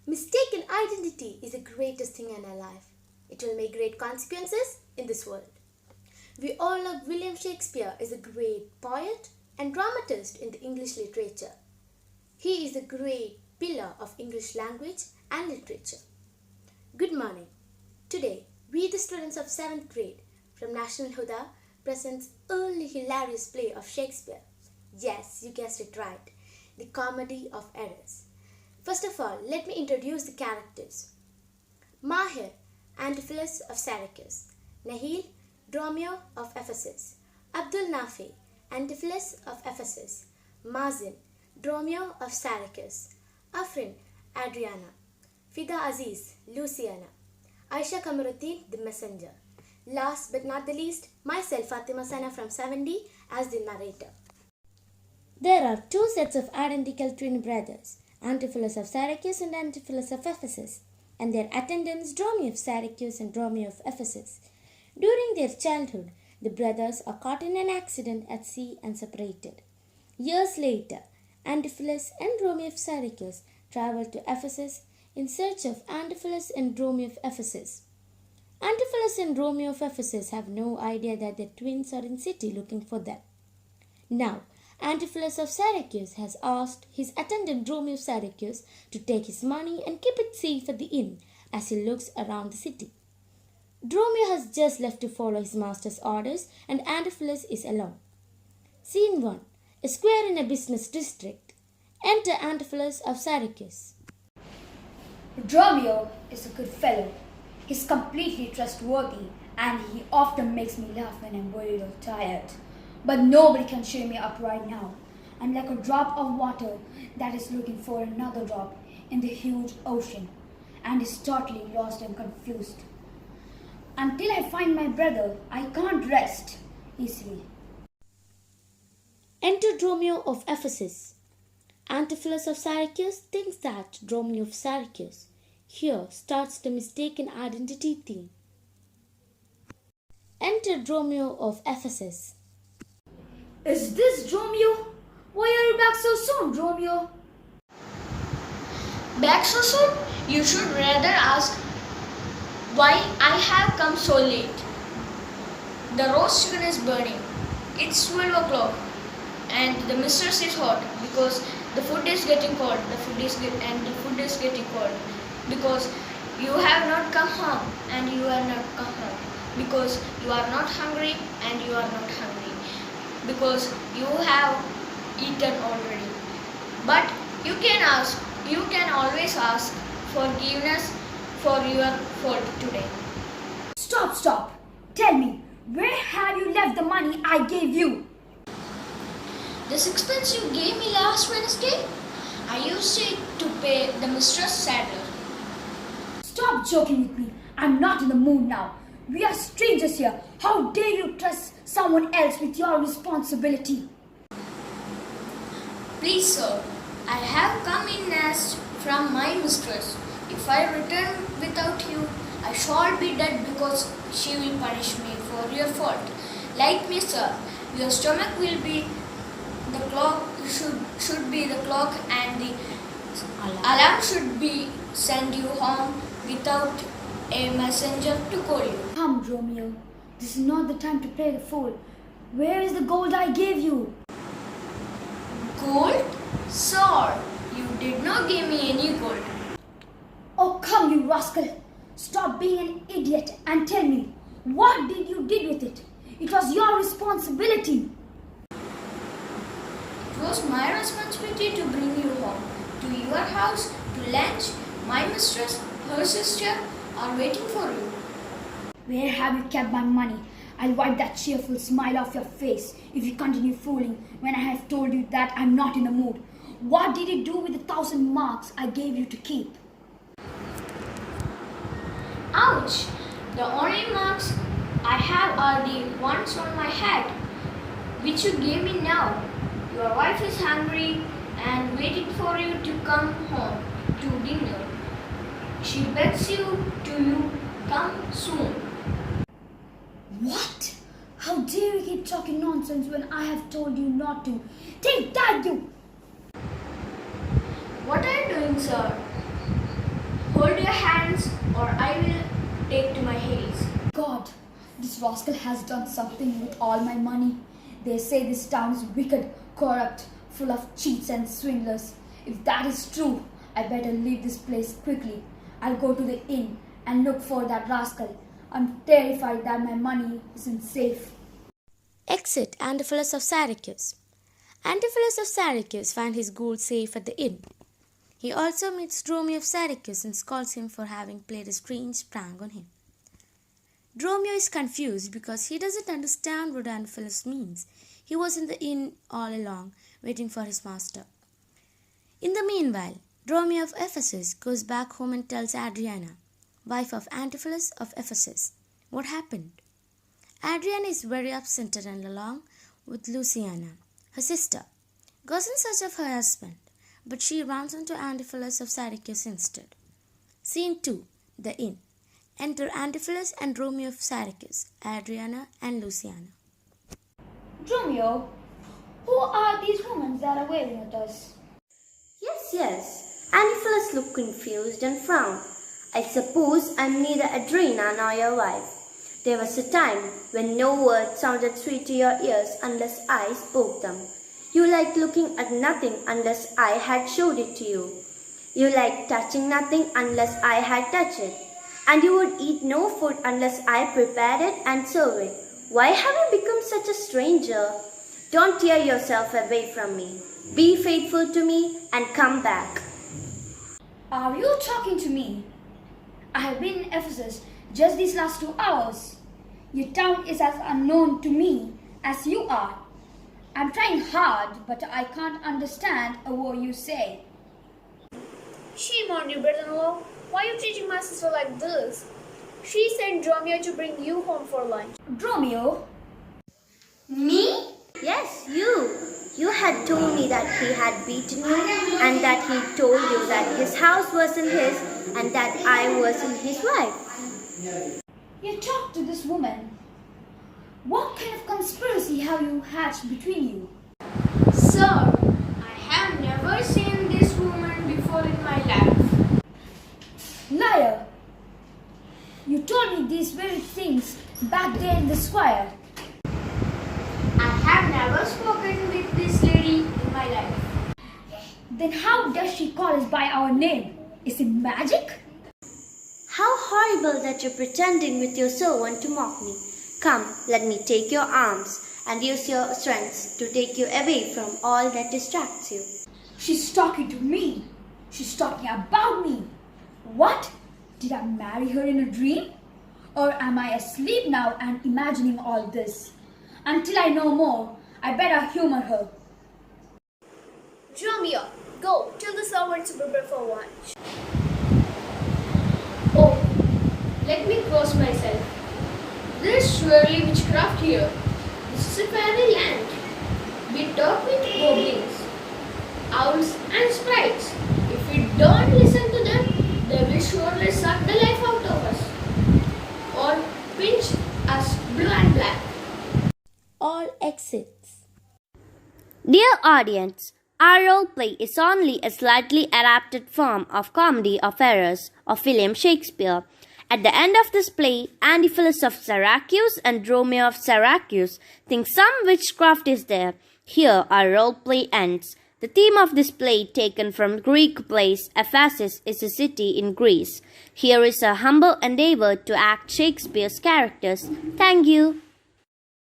Mistaken identity is the greatest thing in our life. It will make great consequences in this world. We all know William Shakespeare is a great poet and dramatist in the English literature. He is a great pillar of English language and literature. Good morning. Today, we the students of 7th grade from National Huda presents early hilarious play of Shakespeare. Yes, you guessed it right. The Comedy of Errors. First of all, let me introduce the characters. Mahir, Antipholus of Syracuse. Nahil, Dromio of Ephesus. Abdul Nafi, Antipholus of Ephesus. Mazin, Dromio of Syracuse. Afrin, Adriana. Fida Aziz, Luciana. Aisha Kamaruddin, the messenger. Last but not the least, myself Fatima Sana from 7D as the narrator. There are two sets of identical twin brothers, Antipholus of Syracuse and Antipholus of Ephesus, and their attendants Dromio of Syracuse and Dromio of Ephesus. During their childhood, the brothers are caught in an accident at sea and separated. Years later, Antipholus and Dromio of Syracuse travel to Ephesus in search of Antipholus and Dromio of Ephesus. Antipholus and Dromio of Ephesus have no idea that their twins are in city looking for them. Now, Antipholus of Syracuse has asked his attendant Dromio of Syracuse to take his money and keep it safe at the inn as he looks around the city. Dromio has just left to follow his master's orders and Antipholus is alone. Scene 1. A square in a business district. Enter Antipholus of Syracuse. Dromio is a good fellow. He's completely trustworthy and he often makes me laugh when I'm worried or tired. But nobody can cheer me up right now. I'm like a drop of water that is looking for another drop in the huge ocean and is totally lost and confused. Until I find my brother, I can't rest easily. Enter Dromio of Ephesus. Antipholus of Syracuse thinks that Dromio of Syracuse. Here starts the mistaken identity theme. Enter Dromio of Ephesus. Is this Dromio? Why are you back so soon, Dromio? Back so soon? You should rather ask why I have come so late. The roast chicken is burning. It's 12 o'clock and the mistress is hot because the food is getting cold. The food is getting cold because you have not come home and you are not come home because you are not hungry and you are not hungry because you have eaten already. But you can always ask forgiveness for your fault today. Stop. Tell me, where have you left the money I gave you? The sixpence you gave me last Wednesday, I used it to pay the mistress saddler. Stop joking with me. I'm not in the mood now. We are strangers here. How dare you trust someone else with your responsibility? Please, sir, I have come in as from my mistress. If I return without you, I shall be dead because she will punish me for your fault. Like me, sir, your stomach will be the clock, should be the clock, and the alarm should be send you home without a messenger to call you. Come, Dromio. This is not the time to play the fool. Where is the gold I gave you? Gold? Sir, you did not give me any gold. Oh, come, you rascal. Stop being an idiot and tell me, what did you do with it? It was your responsibility. It was my responsibility to bring you home, to your house, to lunch. My mistress, her sister are waiting for you. Where have you kept my money? I'll wipe that cheerful smile off your face if you continue fooling when I have told you that I'm not in the mood. What did you do with the 1,000 marks I gave you to keep? Ouch! The only marks I have are the ones on my head, which you gave me now. Your wife is hungry and waiting for you to come home to dinner. She begs you to come soon. What? How dare you keep talking nonsense when I have told you not to? Take that, you! What are you doing, sir? your hands or I will take to my heels. God, this rascal has done something with all my money. They say this town is wicked, corrupt, full of cheats and swindlers. If that is true, I better leave this place quickly. I'll go to the inn and look for that rascal. I'm terrified that my money isn't safe. Exit Antipholus of Syracuse. Antipholus of Syracuse finds his gold safe at the inn. He also meets Dromio of Syracuse and scolds him for having played a strange prank on him. Dromio is confused because he doesn't understand what Antipholus means. He was in the inn all along, waiting for his master. In the meanwhile, Dromio of Ephesus goes back home and tells Adriana, wife of Antipholus of Ephesus, what happened. Adriana is very upset and along with Luciana, her sister, goes in search of her husband, but she runs into Antipholus of Syracuse instead. Scene 2. The inn. Enter Antipholus and Dromio of Syracuse, Adriana and Luciana. Dromio, who are these women that are waving at us? Yes. Antipholus looked confused and frowned. I suppose I'm neither Adriana nor your wife. There was a time when no words sounded sweet to your ears unless I spoke them. You liked looking at nothing unless I had showed it to you. You liked touching nothing unless I had touched it. And you would eat no food unless I prepared it and served it. Why have you become such a stranger? Don't tear yourself away from me. Be faithful to me and come back. Are you talking to me? I have been in Ephesus just these last 2 hours. Your town is as unknown to me as you are. I'm trying hard, but I can't understand a word you say. Shame on you, brother-in-law. Why are you treating my sister like this? She sent Dromio to bring you home for lunch. Dromio? Me? Yes, you. You had told me that he had beaten me and that he told you that his house wasn't his and that I wasn't his wife. You talked to this woman. What kind of conspiracy have you hatched between you? Sir, I have never seen this woman before in my life. Liar! You told me these very things back there in the square. I have never spoken with this lady in my life. Then how does she call us by our name? Is it magic? How horrible that you're pretending with your servant to mock me. Come, let me take your arms and use your strength to take you away from all that distracts you. She's talking to me. She's talking about me. What? Did I marry her in a dream? Or am I asleep now and imagining all this? Until I know more, I better humor her. Dromio, go. Tell the servants to prepare for lunch. Oh, let me cross myself. There is surely witchcraft here. This is a fairy land. We talk with goblins, owls and sprites. If we don't listen to them, they will surely suck the life out of us or pinch us blue and black. All exits. Dear audience, our role play is only a slightly adapted form of comedy of errors of William Shakespeare. At the end of this play, Antipholus of Syracuse and Dromio of Syracuse think some witchcraft is there. Here our role play ends. The theme of this play, taken from Greek plays, Ephesus is a city in Greece. Here is a humble endeavor to act Shakespeare's characters. Thank you.